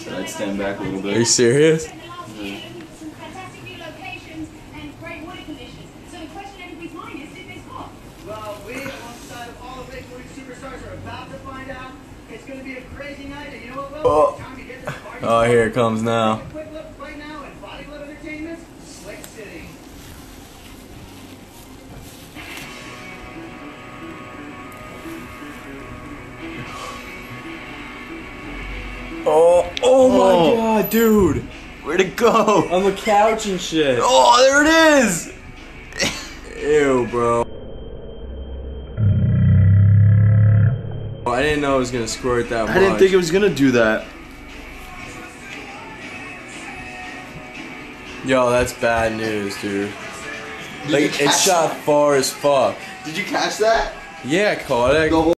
So I'd stand back a little bit. Are you serious? Well, we, alongside of all the big movie superstars, are about to find out. It's going to be a crazy night, and you know what, Will? Oh, Time to get this party oh, here it comes now. started. Quick look right now at Body Glove Entertainment, Slick City. Oh my god, dude! Where'd it go? On the couch and shit. Oh, there it is! Ew, bro. I didn't know it was gonna squirt that much. I didn't think it was gonna do that. Yo, that's bad news, dude. Like, it shot far as fuck. Did you catch that? Yeah, I caught it. The whole